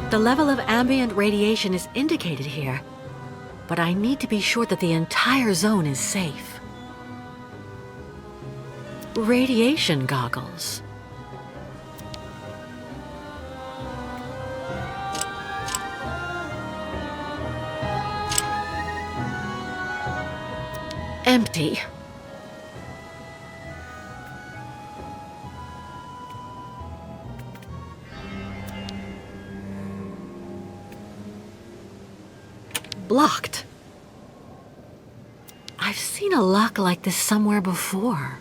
The level of ambient radiation is indicated here, but I need to be sure that the entire zone is safe. Radiation goggles. Empty. Blocked. I've seen a lock like this somewhere before.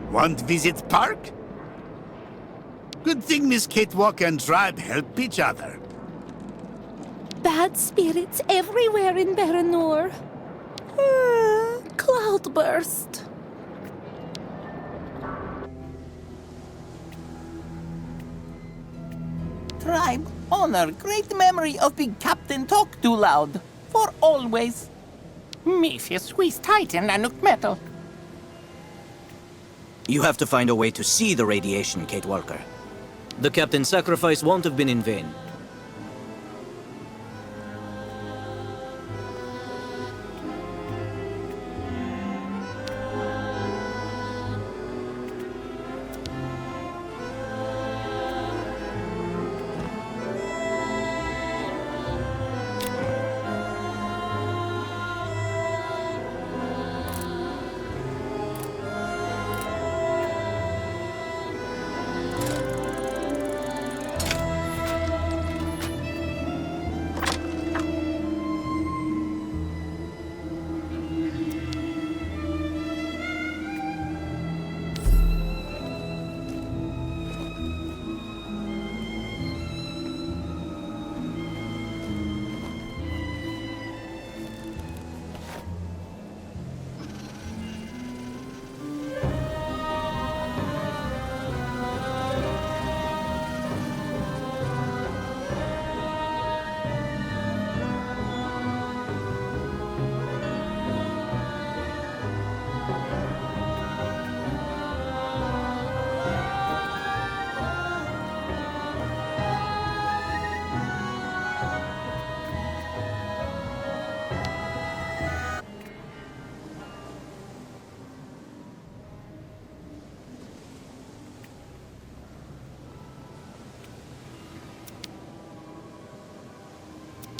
Want visit park? Good thing Miss Catewalk and Tribe help each other. Bad spirits everywhere in Baranor. Cloudburst. Tribe, honor great memory of big Captain Talk Too Loud. For always. Mephius squeeze tighten Nanook metal. You have to find a way to see the radiation, Kate Walker. The captain's sacrifice won't have been in vain.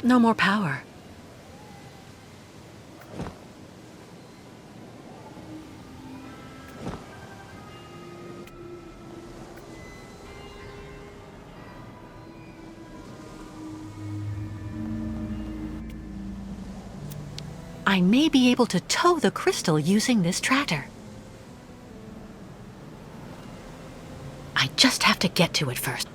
No more power. I may be able to tow the crystal using this tractor. I just have to get to it first.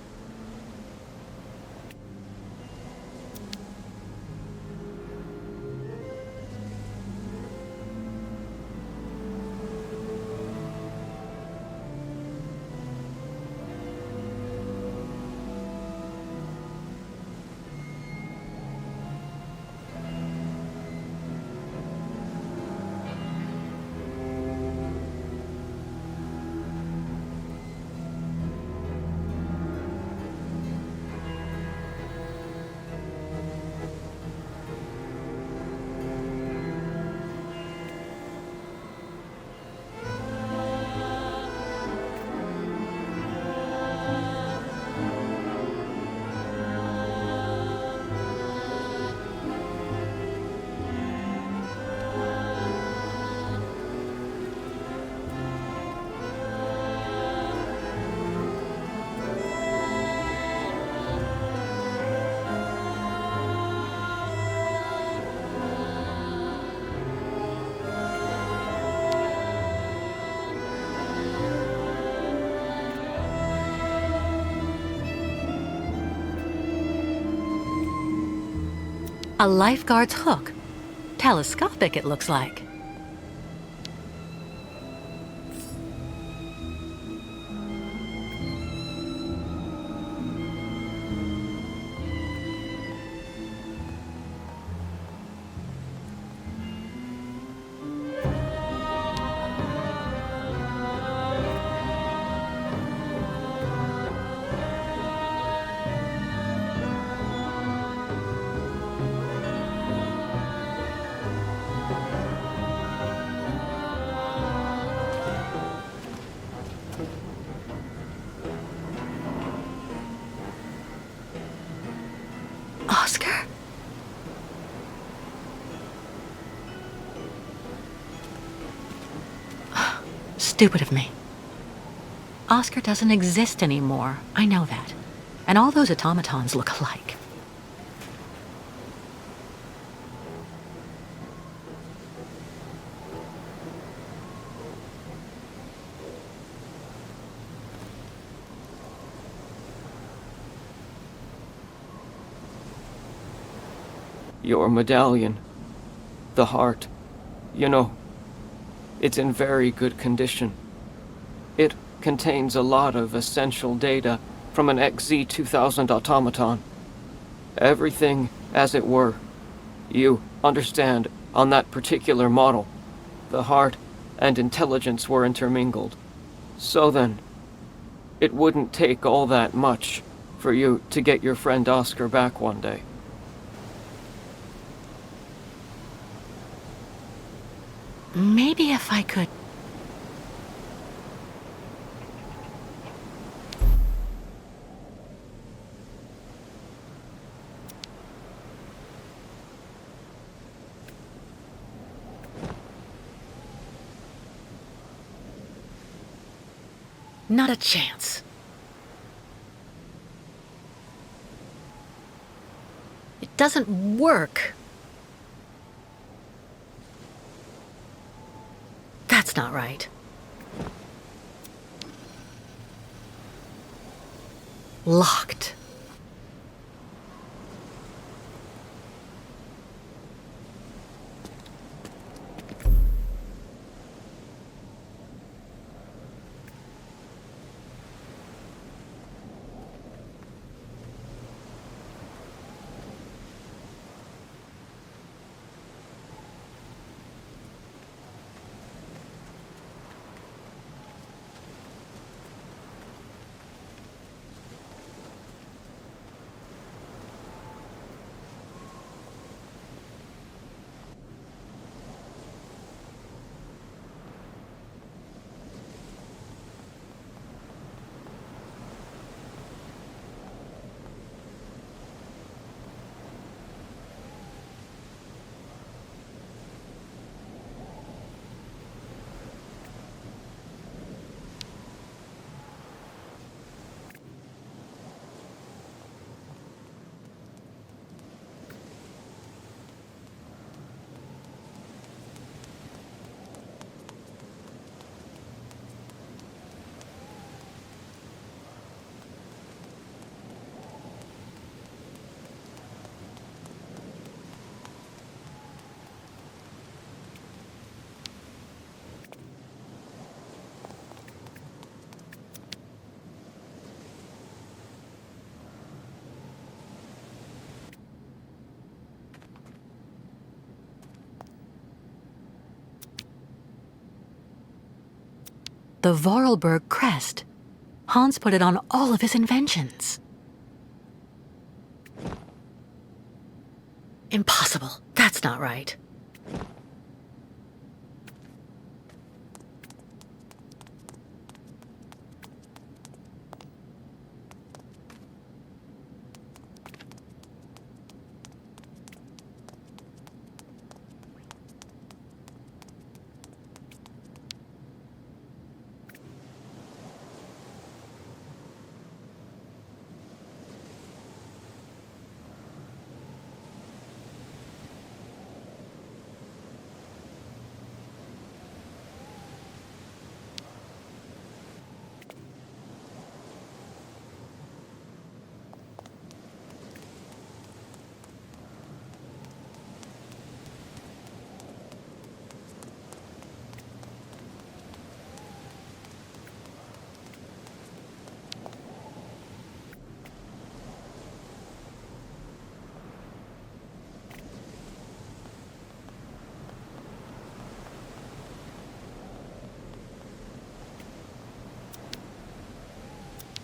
A lifeguard's hook. Telescopic, it looks like. Oscar? Stupid of me. Oscar doesn't exist anymore. I know that. And all those automatons look alike. Your medallion. The heart. You know, it's in very good condition. It contains a lot of essential data from an XZ-2000 automaton. Everything as it were. You understand, on that particular model, the heart and intelligence were intermingled. So then, it wouldn't take all that much for you to get your friend Oscar back one day. Maybe if I could... Not a chance. It doesn't work. That's not right. Locked. The Vorarlberg crest. Hans put it on all of his inventions. Impossible. That's not right.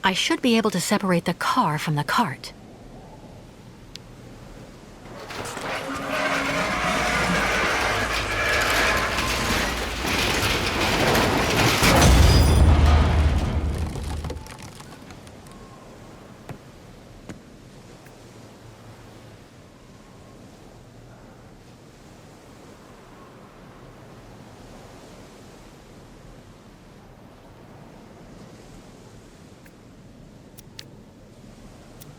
I should be able to separate the car from the cart.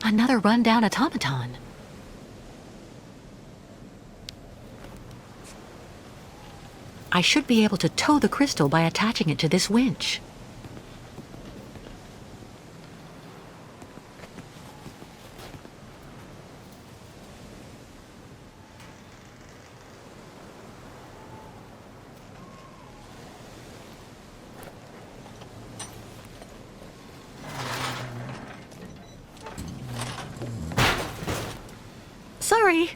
Another rundown automaton. I should be able to tow the crystal by attaching it to this winch. Sorry.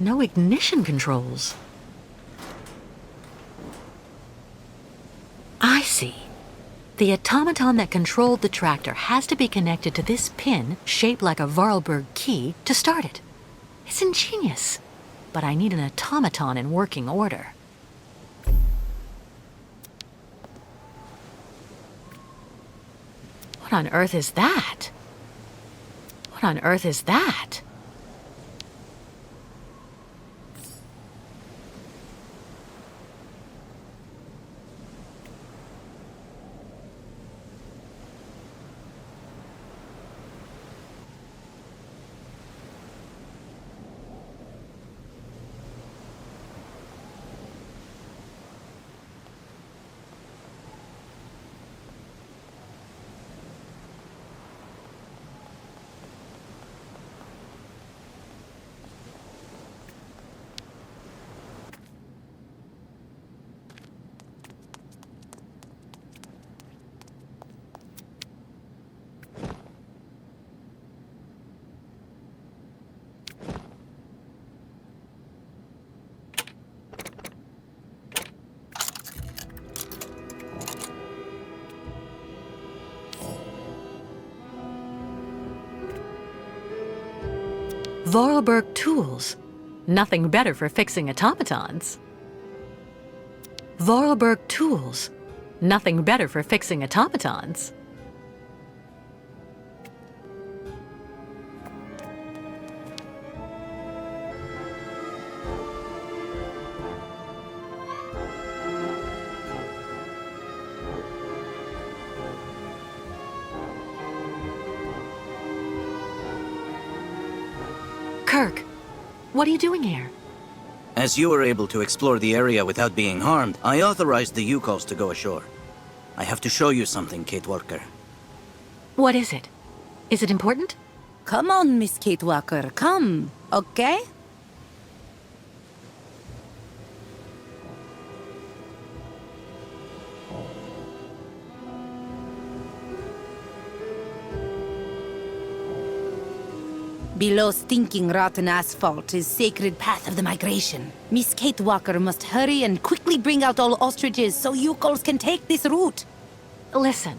No ignition controls. I see. The automaton that controlled the tractor has to be connected to this pin, shaped like a Vorarlberg key, to start it. It's ingenious. But I need an automaton in working order. What on earth is that? What on earth is that? Vorarlberg tools. Nothing better for fixing automatons. Vorarlberg tools. Nothing better for fixing automatons. Kirk, what are you doing here? As you were able to explore the area without being harmed, I authorized the U-Calls to go ashore. I have to show you something, Kate Walker. What is it? Is it important? Come on, Miss Kate Walker, come, okay? Below stinking rotten asphalt is sacred path of the migration. Miss Kate Walker must hurry and quickly bring out all ostriches so you-calls can take this route. Listen,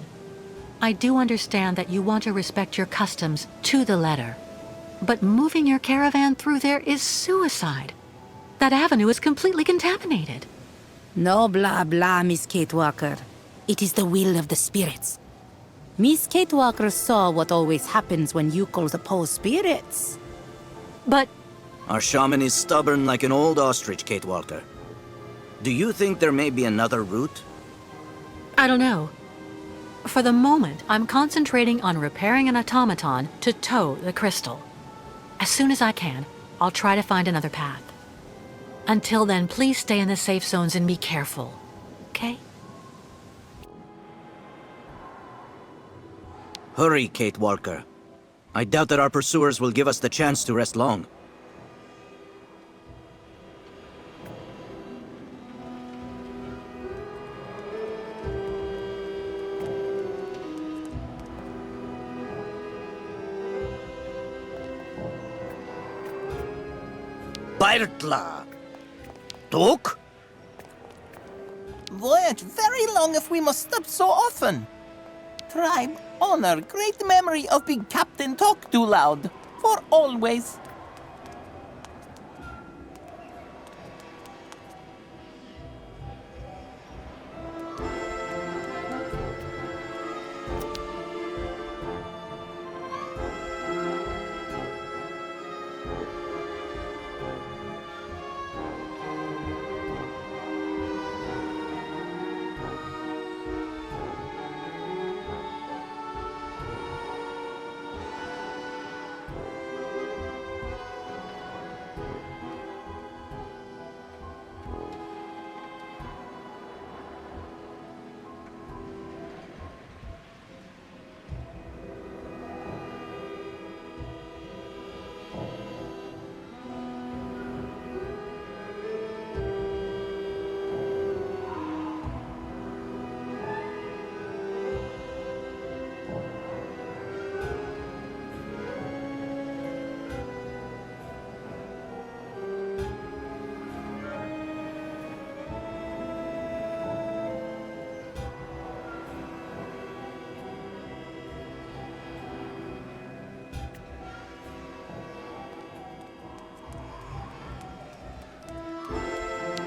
I do understand that you want to respect your customs to the letter. But moving your caravan through there is suicide. That avenue is completely contaminated. No blah blah, Miss Kate Walker. It is the will of the spirits. Miss Kate Walker saw what always happens when you-calls oppose spirits. But Our shaman is stubborn like an old ostrich, Kate Walker. Do you think there may be another route? I don't know. For the moment, I'm concentrating on repairing an automaton to tow the crystal. As soon as I can, I'll try to find another path. Until then, please stay in the safe zones and be careful, okay? Hurry, Kate Walker. I doubt that our pursuers will give us the chance to rest long. Bairtla! Tuk? Voyage very long if we must stop so often. Tribe, honor great memory of big Captain talk too loud. For always.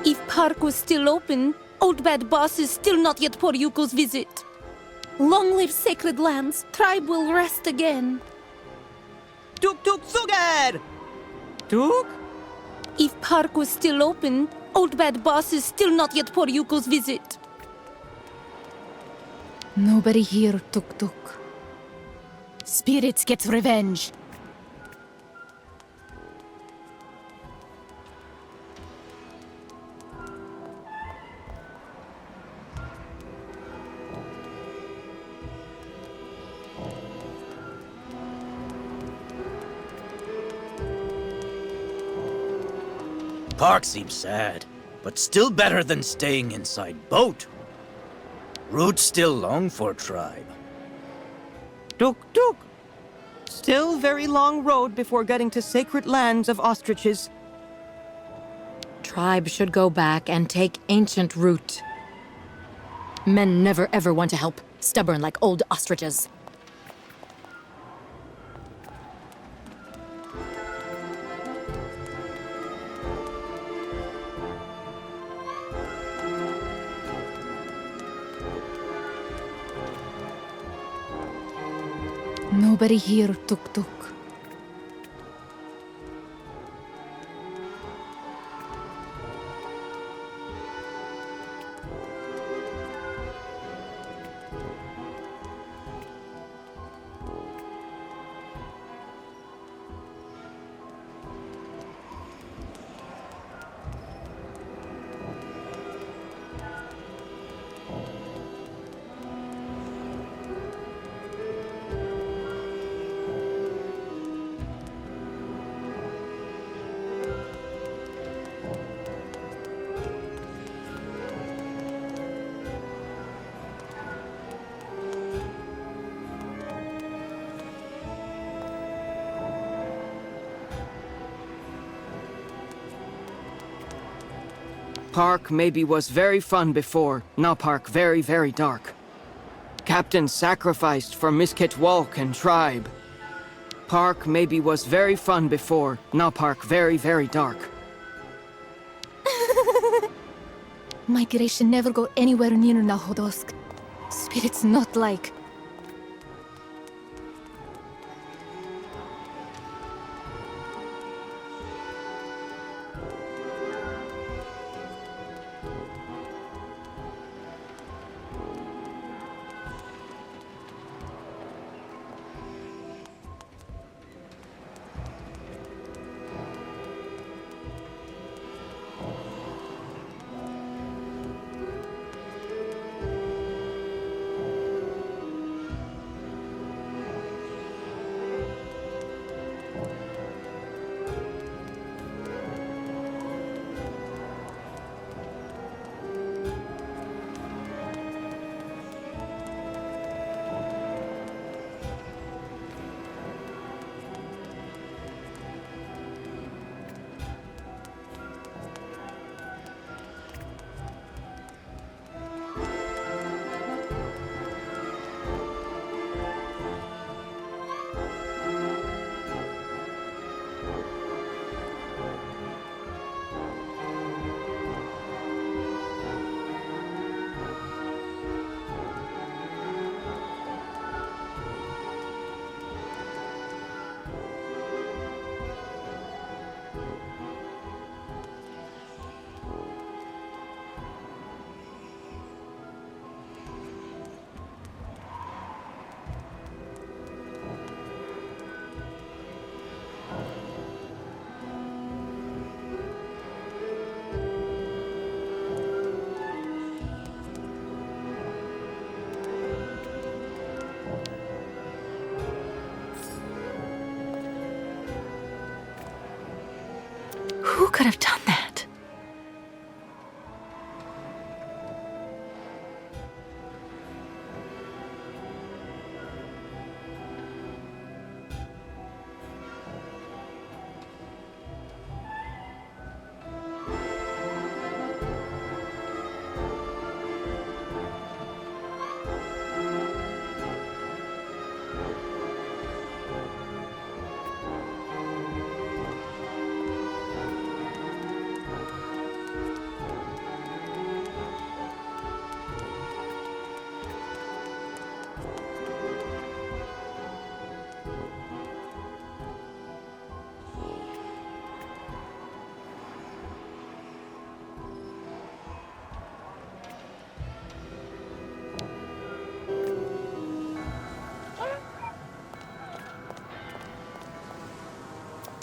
If Park was still open, Old Bad Boss is still not yet Poryuko's visit. Long live Sacred Lands, tribe will rest again. Tuk tuk sugar! Tuk? If Park was still open, Old Bad Boss is still not yet Poryuko's visit. Nobody here, Tuk Tuk. Spirits gets revenge. Park seems sad, but still better than staying inside boat. Route still long for tribe. Tuk tuk! Still very long road before getting to sacred lands of ostriches. Tribe should go back and take ancient root. Men never ever want to help, stubborn like old ostriches. Nobody here, Tuk Tuk. Park maybe was very fun before, now Park very, very dark. Captain sacrificed for Miskit Walk and tribe. Park maybe was very fun before, now Park very, very dark. Migration never go anywhere near Nahodosk. Spirits not like. could have done that?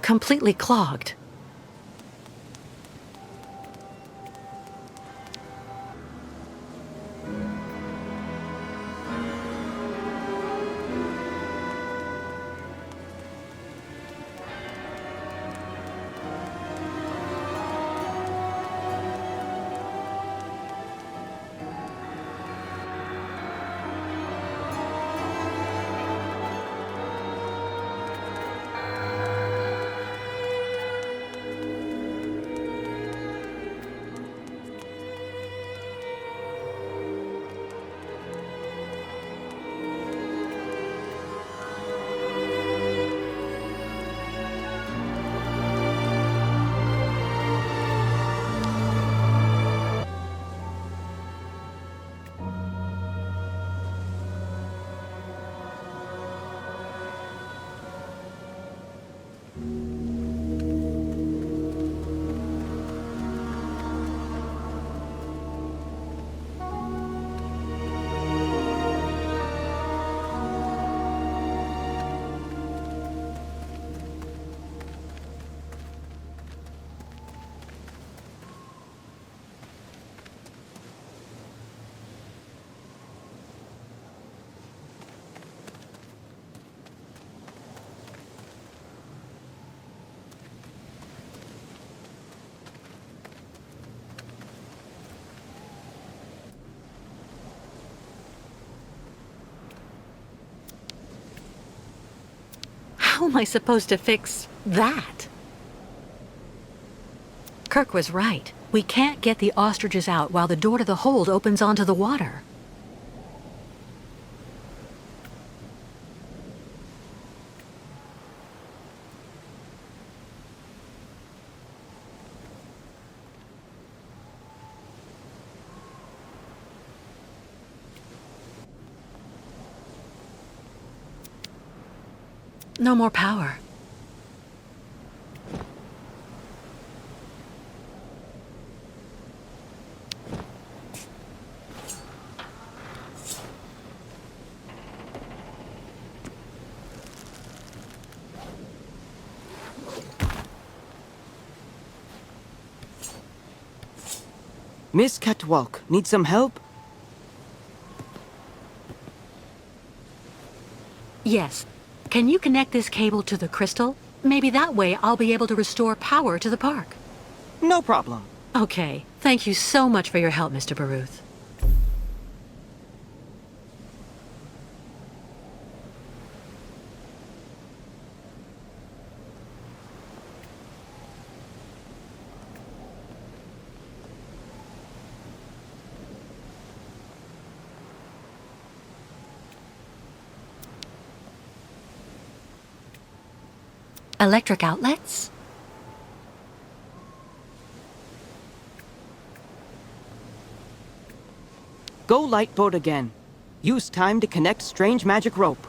Completely clogged. How am I supposed to fix that? Kirk was right. We can't get the ostriches out while the door to the hold opens onto the water. No more power. Miss Catwalk, need some help? Yes. Can you connect this cable to the crystal? Maybe that way I'll be able to restore power to the park. No problem. Okay. Thank you so much for your help, Mr. Baruth. Electric outlets? Go lightboat again. Use time to connect strange magic rope.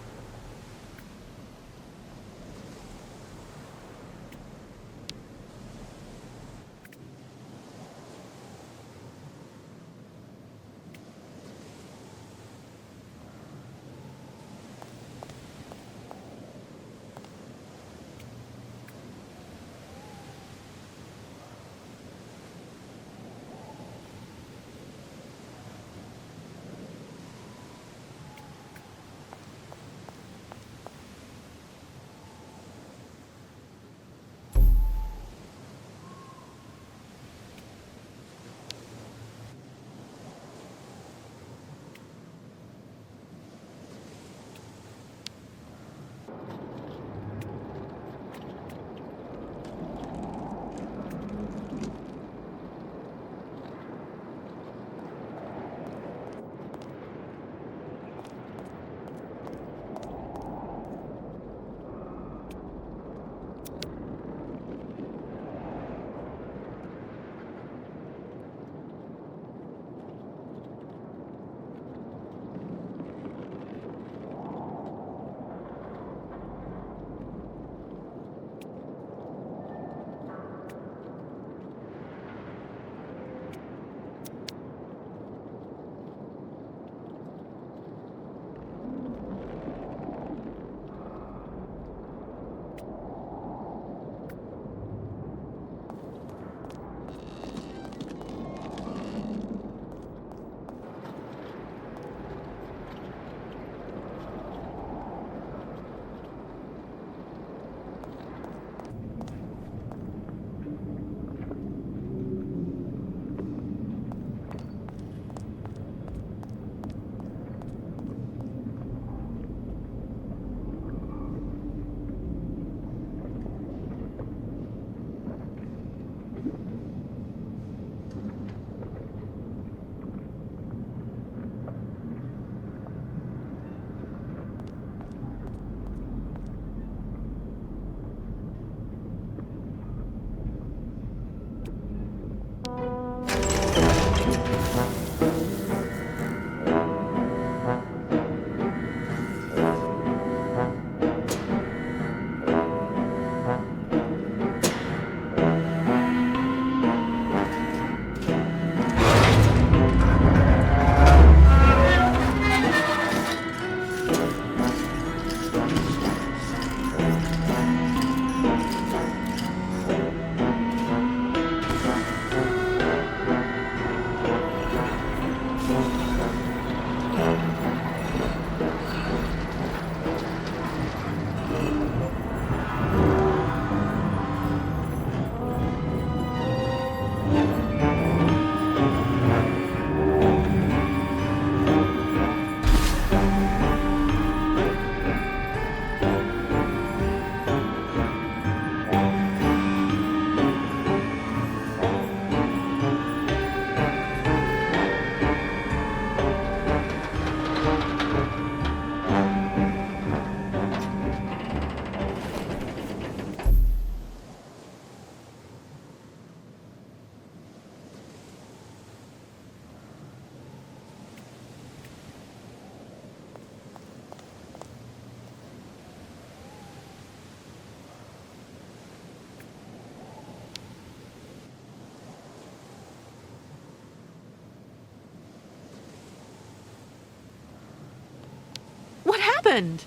happened?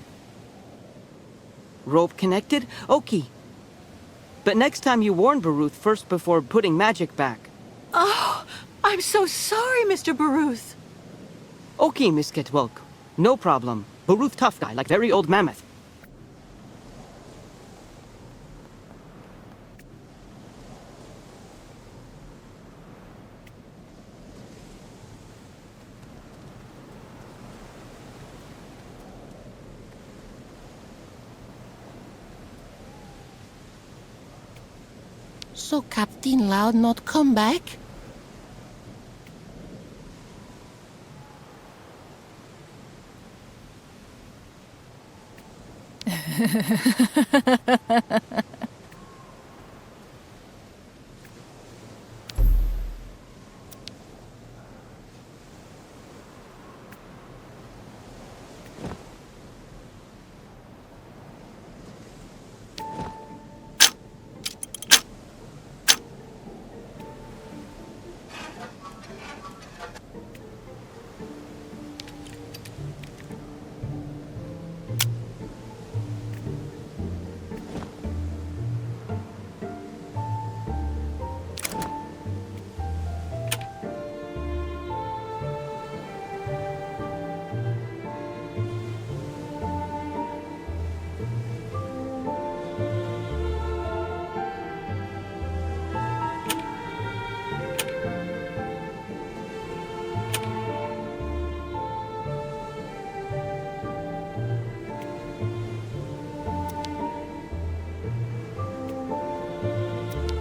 Rope connected? Okay. But next time you warn Baruth first before putting magic back. Oh, I'm so sorry, Mr. Baruth. Okay, Miss Ketwalk. No problem. Baruth tough guy, like very old mammoth. So Captain Loud not come back?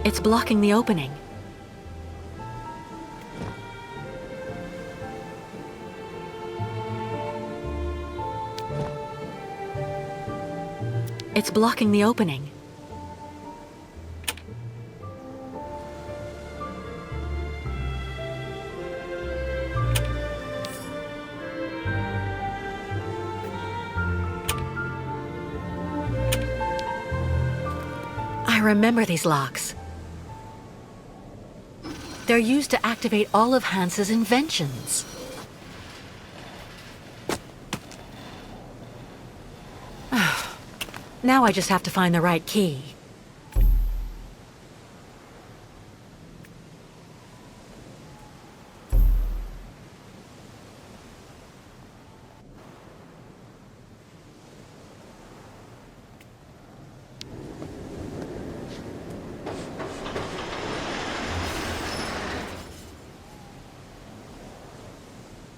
It's blocking the opening. It's blocking the opening. I remember these locks. They're used to activate all of Hans's inventions. Now I just have to find the right key.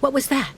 What was that?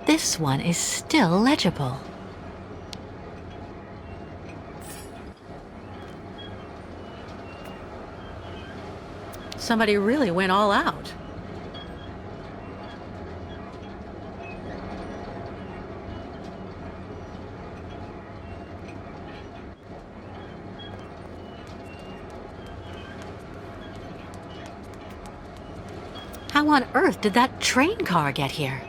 This one is still legible. Somebody really went all out. How on earth did that train car get here?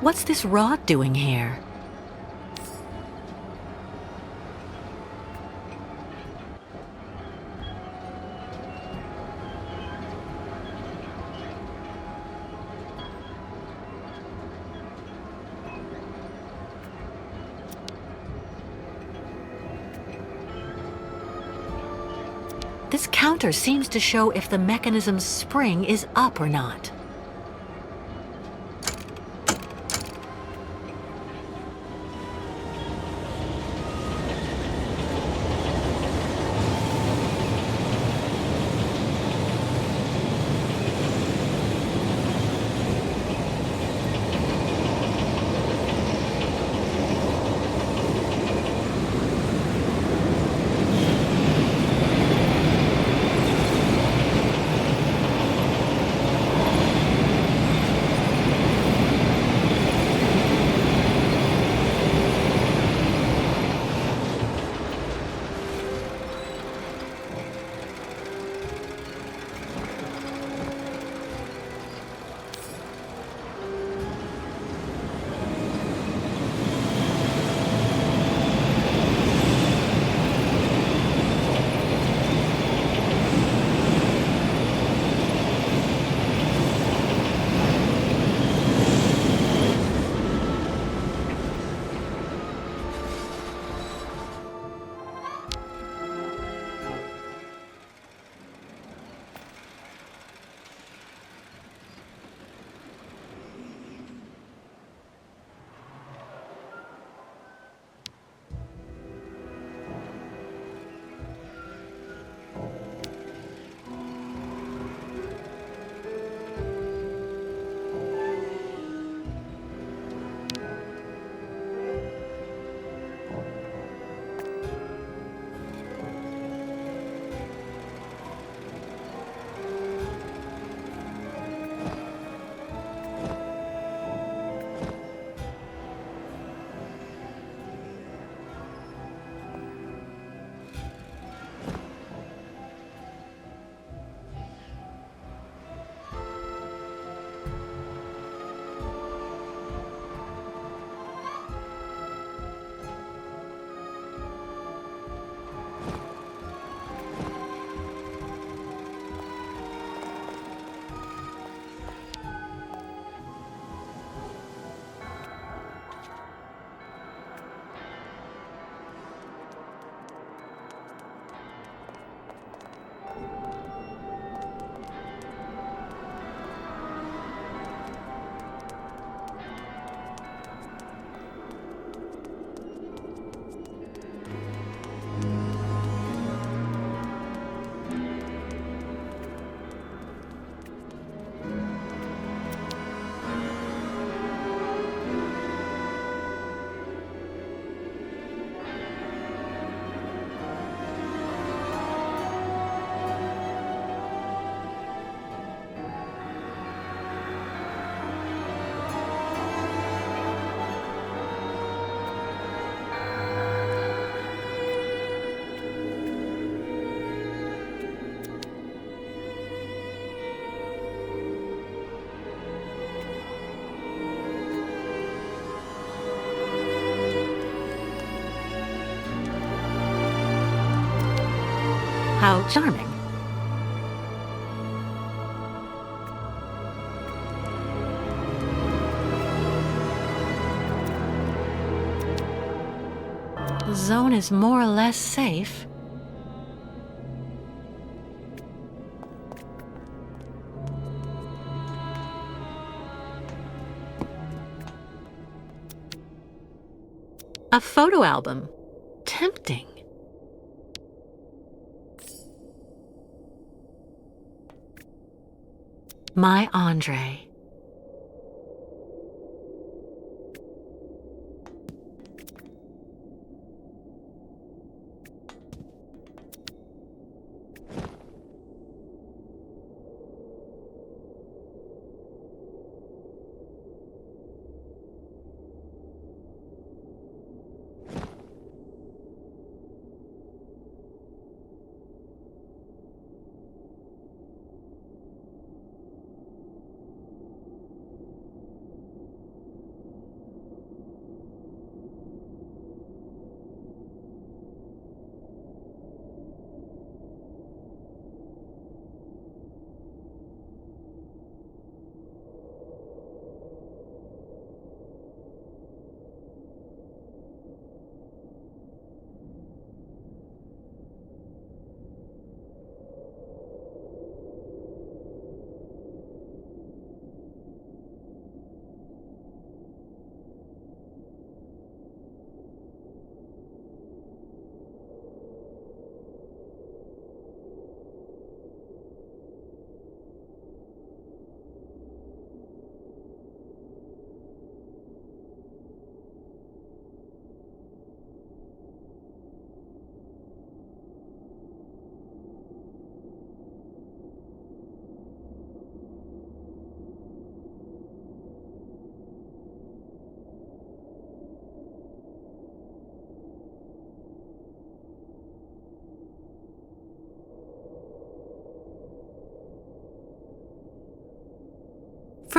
What's this rod doing here? This counter seems to show if the mechanism's spring is up or not. How charming. The zone is more or less safe. A photo album. Tempting. My Andre.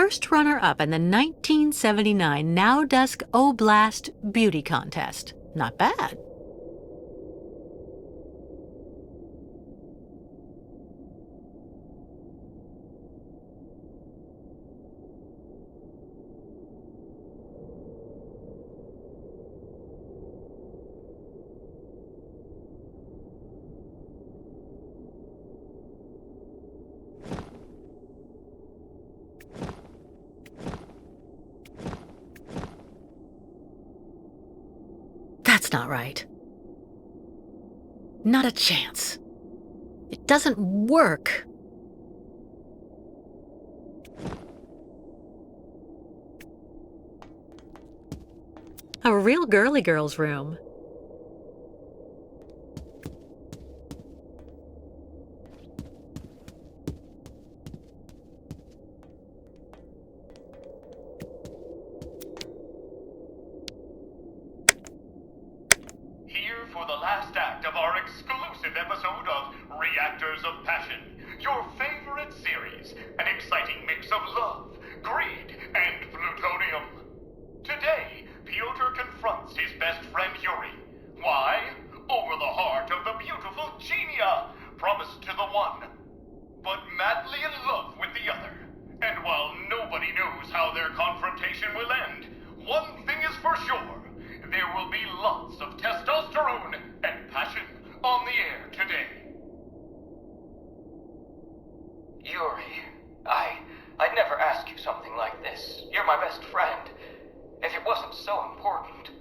first runner-up in the 1979 Now Dusk Oblast Beauty Contest. Not bad. That's not right. Not a chance. It doesn't work. A real girly girl's room. Here for the last act of our exclusive episode of Reactors of Passion, your favorite series, an exciting mix of love, greed, and plutonium. Today, Piotr confronts his best friend Yuri. Why? Over the heart of the beautiful Genia, promised to the one, but madly in love with the other. And while nobody knows how their confrontation will end, one thing is for sure. There will be lots of testosterone and passion on the air today. Yuri, I'd never ask you something like this. You're my best friend. If it wasn't so important.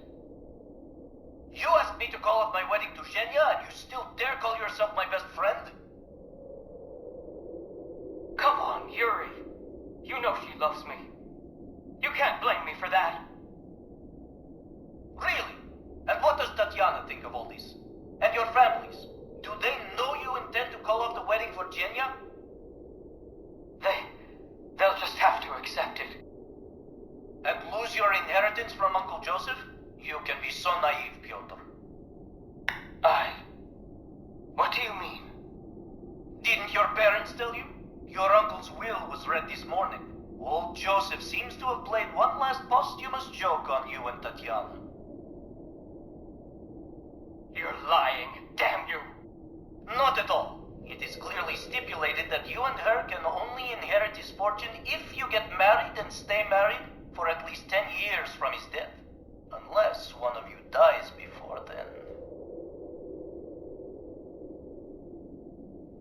You asked me to call off my wedding to Zhenya, and you still dare call yourself my best friend? Come on, Yuri. You know she loves me. You can't blame me for that. Really? And what does Tatiana think of all this? And your families? Do they know you intend to call off the wedding for Genya? They'll just have to accept it. And lose your inheritance from Uncle Joseph? You can be so naive, Piotr. What do you mean? Didn't your parents tell you? Your uncle's will was read this morning. Old Joseph seems to have played one last posthumous joke on you and Tatiana. You're lying, damn you. Not at all. It is clearly stipulated that you and her can only inherit his fortune if you get married and stay married for at least 10 years from his death. Unless one of you dies before then.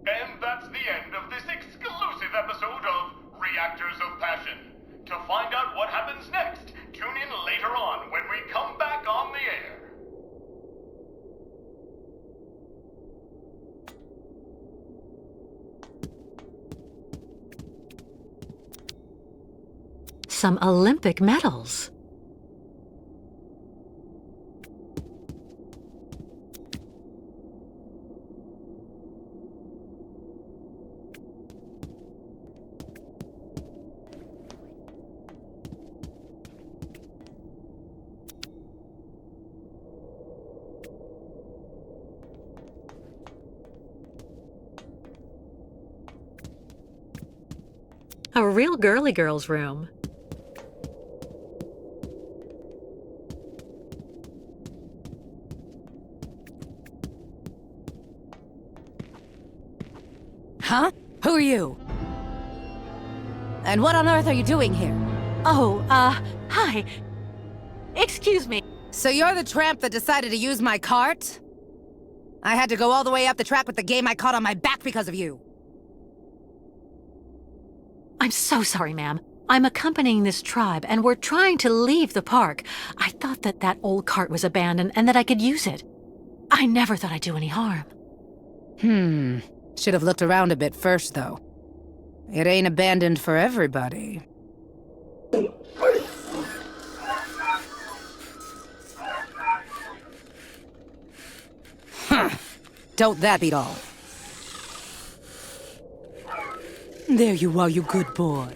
And that's the end of this exclusive episode of Reactors of Passion. To find out what happens next, tune in later on when we come back on the air. Some Olympic medals. A real girly girl's room. Huh? Who are you? And what on earth are you doing here? Oh, hi. Excuse me. So you're the tramp that decided to use my cart? I had to go all the way up the track with the game I caught on my back because of you. I'm so sorry, ma'am. I'm accompanying this tribe, and we're trying to leave the park. I thought that old cart was abandoned and that I could use it. I never thought I'd do any harm. Should have looked around a bit first, though. It ain't abandoned for everybody. Don't that beat all? There you are, you good boy.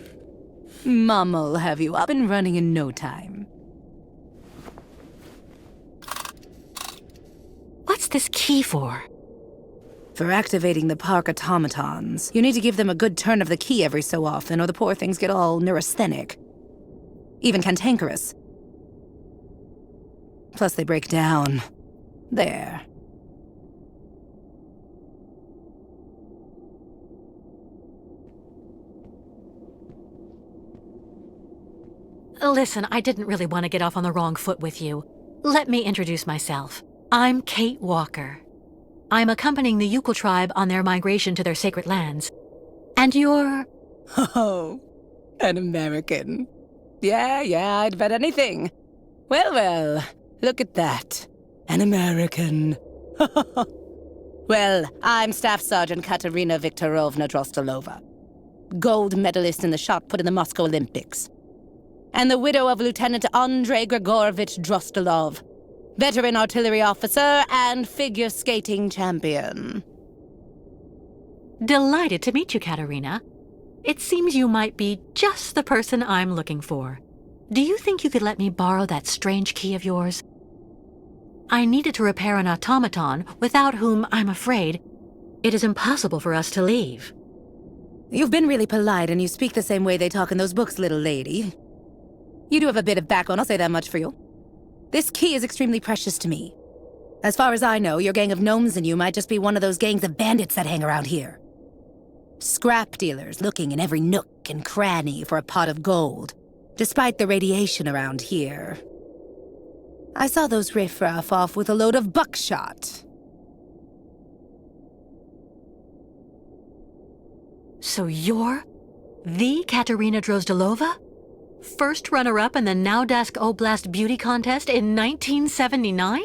Mama'll have you up and running in no time. What's this key for? For activating the park automatons, you need to give them a good turn of the key every so often, or the poor things get all neurasthenic. Even cantankerous. Plus they break down. There. Listen, I didn't really want to get off on the wrong foot with you. Let me introduce myself. I'm Kate Walker. I'm accompanying the Yukon tribe on their migration to their sacred lands. And you're... Oh, an American. Yeah, I'd bet anything. Well, look at that. An American. Well, I'm Staff Sergeant Katerina Viktorovna Drostelova. Gold medalist in the shot put in the Moscow Olympics. And the widow of Lieutenant Andrei Grigorovich Drostelov, veteran artillery officer and figure skating champion. Delighted to meet you, Katerina. It seems you might be just the person I'm looking for. Do you think you could let me borrow that strange key of yours? I needed to repair an automaton, without whom, I'm afraid, it is impossible for us to leave. You've been really polite, and you speak the same way they talk in those books, little lady. You do have a bit of backbone, I'll say that much for you. This key is extremely precious to me. As far as I know, your gang of gnomes and you might just be one of those gangs of bandits that hang around here. Scrap dealers looking in every nook and cranny for a pot of gold, despite the radiation around here. I saw those riffraff off with a load of buckshot. So you're the Katerina Drozdelova? First runner-up in the Naudask Oblast Beauty Contest in 1979?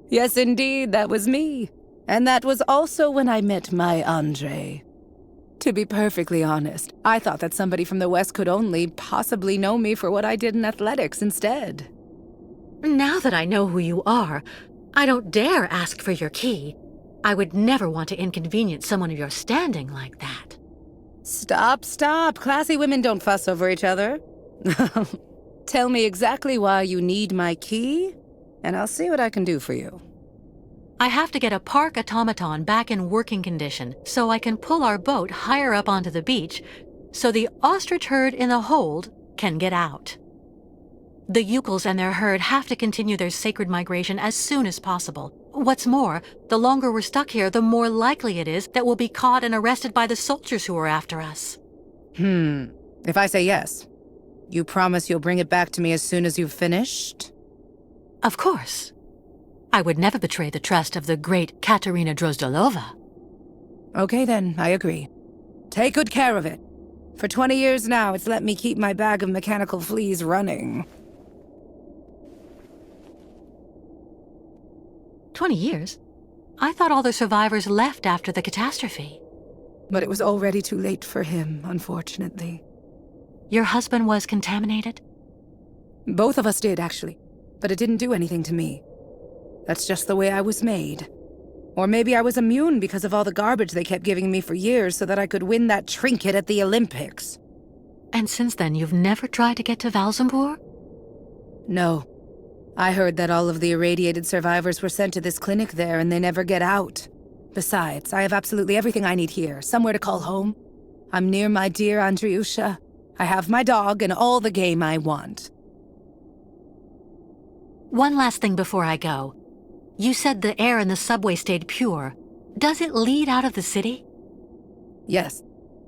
Yes, indeed, that was me. And that was also when I met my Andre. To be perfectly honest, I thought that somebody from the West could only possibly know me for what I did in athletics instead. Now that I know who you are, I don't dare ask for your key. I would never want to inconvenience someone of your standing like that. Stop. Classy women don't fuss over each other. Tell me exactly why you need my key, and I'll see what I can do for you. I have to get a park automaton back in working condition so I can pull our boat higher up onto the beach so the ostrich herd in the hold can get out. The Yukons and their herd have to continue their sacred migration as soon as possible. What's more, the longer we're stuck here, the more likely it is that we'll be caught and arrested by the soldiers who are after us. If I say yes, you promise you'll bring it back to me as soon as you've finished? Of course. I would never betray the trust of the great Katerina Drozdelova. Okay then, I agree. Take good care of it. For 20 years now, it's let me keep my bag of mechanical fleas running. 20 years? I thought all the survivors left after the catastrophe. But it was already too late for him, unfortunately. Your husband was contaminated? Both of us did, actually. But it didn't do anything to me. That's just the way I was made. Or maybe I was immune because of all the garbage they kept giving me for years so that I could win that trinket at the Olympics. And since then, you've never tried to get to Valzambur? No. I heard that all of the irradiated survivors were sent to this clinic there and they never get out. Besides, I have absolutely everything I need here, somewhere to call home. I'm near my dear Andriusha. I have my dog and all the game I want. One last thing before I go. You said the air in the subway stayed pure. Does it lead out of the city? Yes.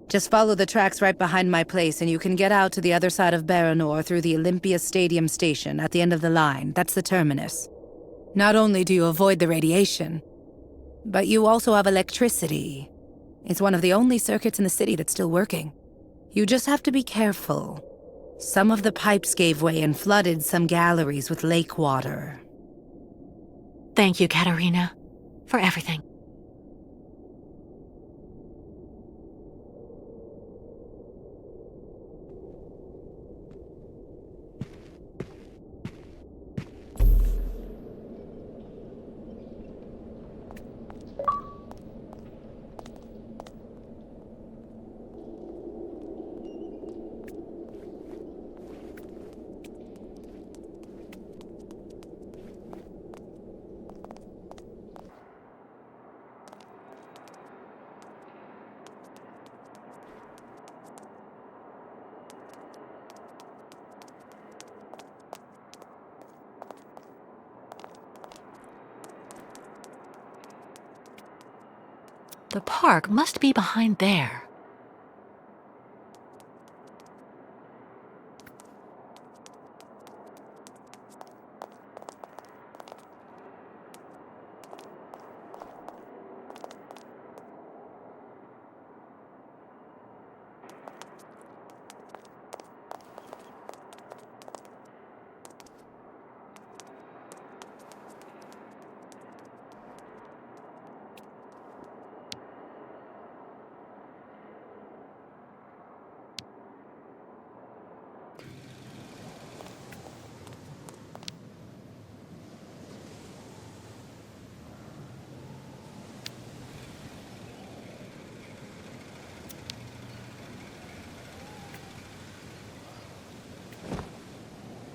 Just follow the tracks right behind my place and you can get out to the other side of Baranor through the Olympia Stadium station at the end of the line. That's the terminus. Not only do you avoid the radiation, but you also have electricity. It's one of the only circuits in the city that's still working. You just have to be careful. Some of the pipes gave way and flooded some galleries with lake water. Thank you, Katerina, for everything. The park must be behind there.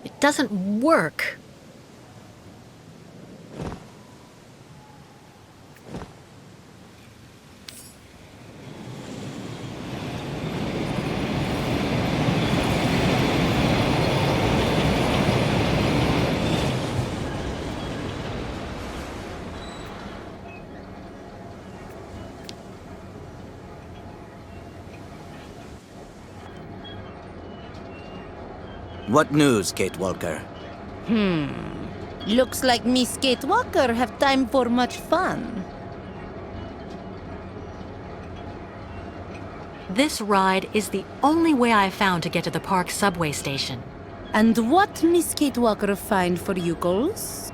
It doesn't work. What news, Kate Walker? Looks like Miss Kate Walker have time for much fun. This ride is the only way I've found to get to the park subway station. And what Miss Kate Walker find for you girls?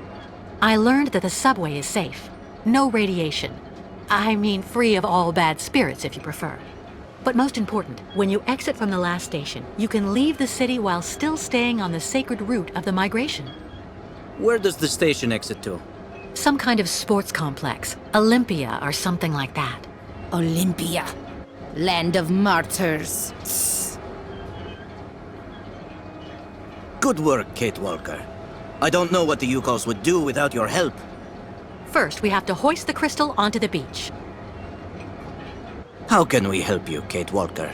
I learned that the subway is safe. No radiation. I mean, free of all bad spirits, if you prefer. But most important, when you exit from the last station, you can leave the city while still staying on the sacred route of the migration. Where does the station exit to? Some kind of sports complex, Olympia or something like that. Olympia. Land of martyrs. Good work, Kate Walker. I don't know what the Yukos would do without your help. First, we have to hoist the crystal onto the beach. How can we help you, Kate Walker?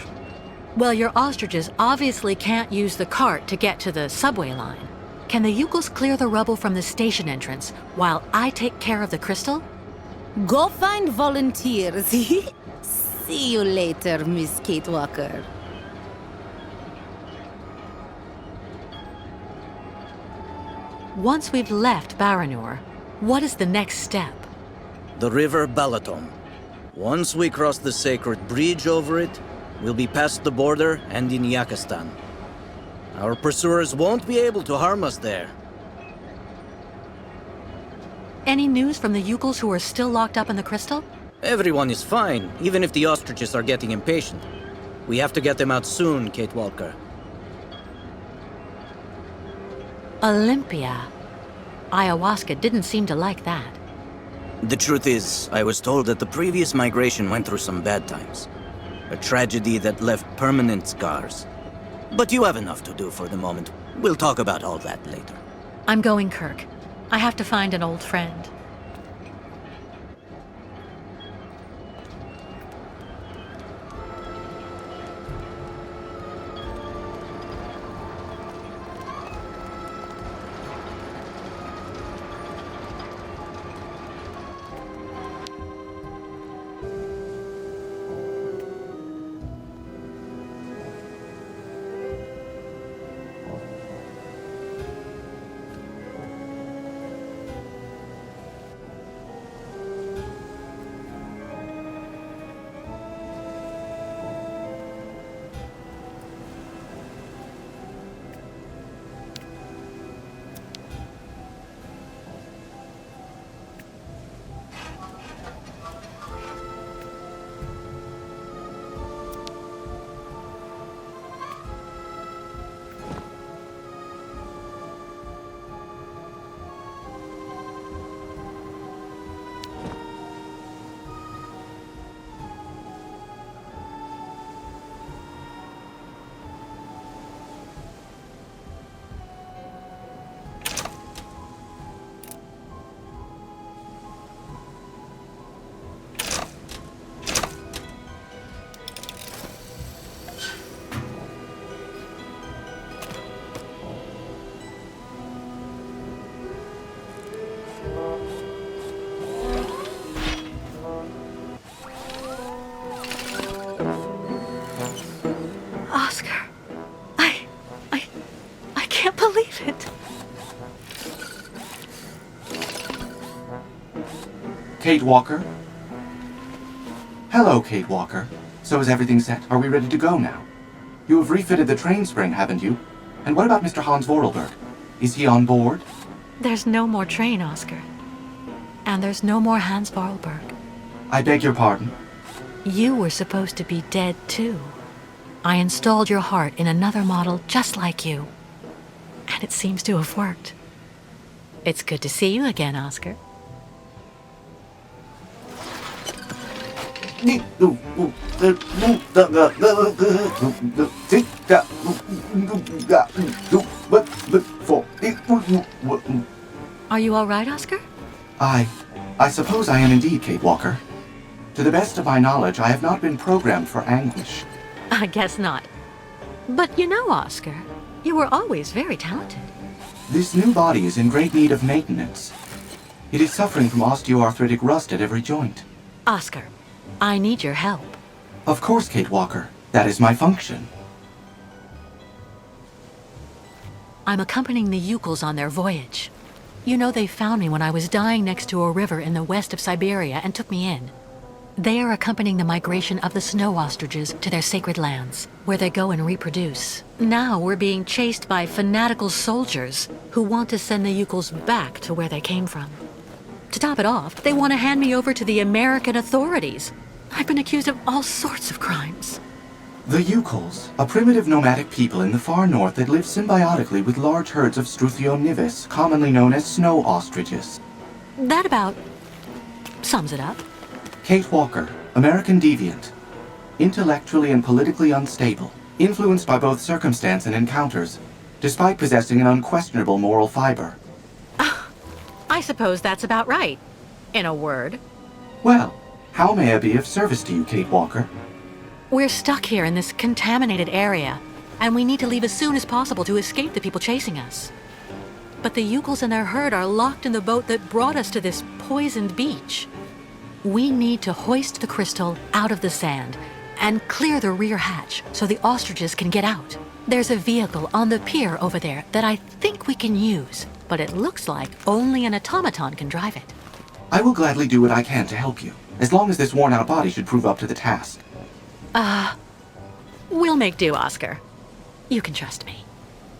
Well, your ostriches obviously can't use the cart to get to the subway line. Can the Yukos clear the rubble from the station entrance while I take care of the crystal? Go find volunteers. See you later, Miss Kate Walker. Once we've left Baranur, what is the next step? The River Balaton. Once we cross the sacred bridge over it, we'll be past the border and in Yakistan. Our pursuers won't be able to harm us there. Any news from the Yukos who are still locked up in the crystal? Everyone is fine, even if the ostriches are getting impatient. We have to get them out soon, Kate Walker. Olympia. Ayahuasca didn't seem to like that. The truth is, I was told that the previous migration went through some bad times. A tragedy that left permanent scars. But you have enough to do for the moment. We'll talk about all that later. I'm going, Kirk. I have to find an old friend. believe it. Kate Walker? Hello, Kate Walker. So is everything set? Are we ready to go now? You have refitted the train spring, haven't you? And what about Mr. Hans Vorarlberg? Is he on board? There's no more train, Oscar. And there's no more Hans Vorarlberg. I beg your pardon? You were supposed to be dead, too. I installed your heart in another model just like you. And it seems to have worked. It's good to see you again, Oscar. Are you all right, Oscar? I suppose I am indeed, Kate Walker. To the best of my knowledge, I have not been programmed for anguish. I guess not. But you know, Oscar, you were always very talented. This new body is in great need of maintenance. It is suffering from osteoarthritic rust at every joint. Oscar, I need your help. Of course, Kate Walker. That is my function. I'm accompanying the Yukels on their voyage. You know, they found me when I was dying next to a river in the west of Syberia and took me in. They are accompanying the migration of the snow ostriches to their sacred lands, where they go and reproduce. Now we're being chased by fanatical soldiers who want to send the Yukels back to where they came from. To top it off, they want to hand me over to the American authorities. I've been accused of all sorts of crimes. The Yukels, a primitive nomadic people in the far north that live symbiotically with large herds of Struthio nivis, commonly known as snow ostriches. That about sums it up. Kate Walker, American deviant. Intellectually and politically unstable, influenced by both circumstance and encounters, despite possessing an unquestionable moral fiber. I suppose that's about right, in a word. Well, how may I be of service to you, Kate Walker? We're stuck here in this contaminated area, and we need to leave as soon as possible to escape the people chasing us. But the Yukels and their herd are locked in the boat that brought us to this poisoned beach. We need to hoist the crystal out of the sand and clear the rear hatch so the ostriches can get out. There's a vehicle on the pier over there that I think we can use, but it looks like only an automaton can drive it. I will gladly do what I can to help you, as long as this worn-out body should prove up to the task. We'll make do, Oscar. You can trust me.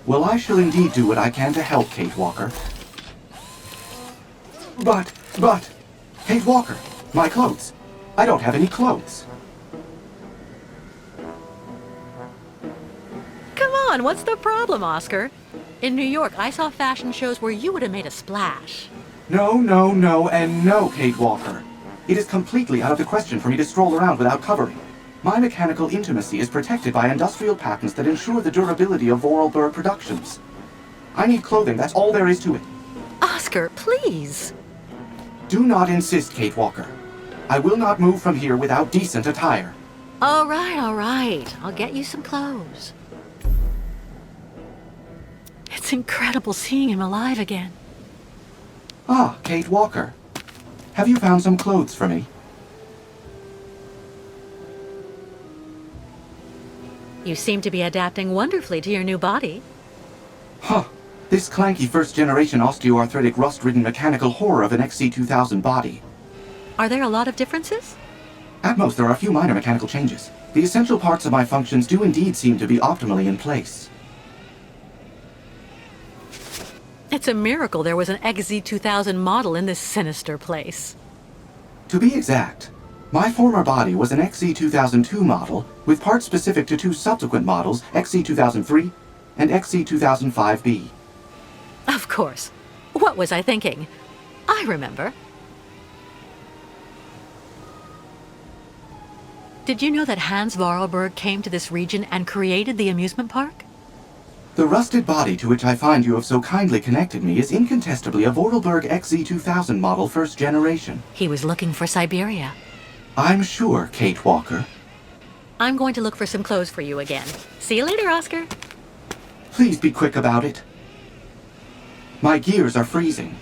Well, I shall indeed do what I can to help, Kate Walker. But, Kate Walker, my clothes. I don't have any clothes. Come on, what's the problem, Oscar? In New York, I saw fashion shows where you would have made a splash. No, and no, Kate Walker. It is completely out of the question for me to stroll around without covering. My mechanical intimacy is protected by industrial patents that ensure the durability of Vorarlberg productions. I need clothing, that's all there is to it. Oscar, please. Do not insist, Kate Walker. I will not move from here without decent attire. All right. I'll get you some clothes. It's incredible seeing him alive again. Ah, Kate Walker. Have you found some clothes for me? You seem to be adapting wonderfully to your new body. Huh. This clanky first-generation osteoarthritic rust-ridden mechanical horror of an XC2000 body. Are there a lot of differences? At most, there are a few minor mechanical changes. The essential parts of my functions do indeed seem to be optimally in place. It's a miracle there was an XZ2000 model in this sinister place. To be exact, my former body was an XZ2002 model with parts specific to two subsequent models, XZ2003 and XZ2005B. Of course. What was I thinking? I remember. Did you know that Hans Vorarlberg came to this region and created the amusement park? The rusted body to which I find you have so kindly connected me is incontestably a Vorarlberg XZ2000 model first generation. He was looking for Syberia. I'm sure, Kate Walker. I'm going to look for some clothes for you again. See you later, Oscar. Please be quick about it. My gears are freezing.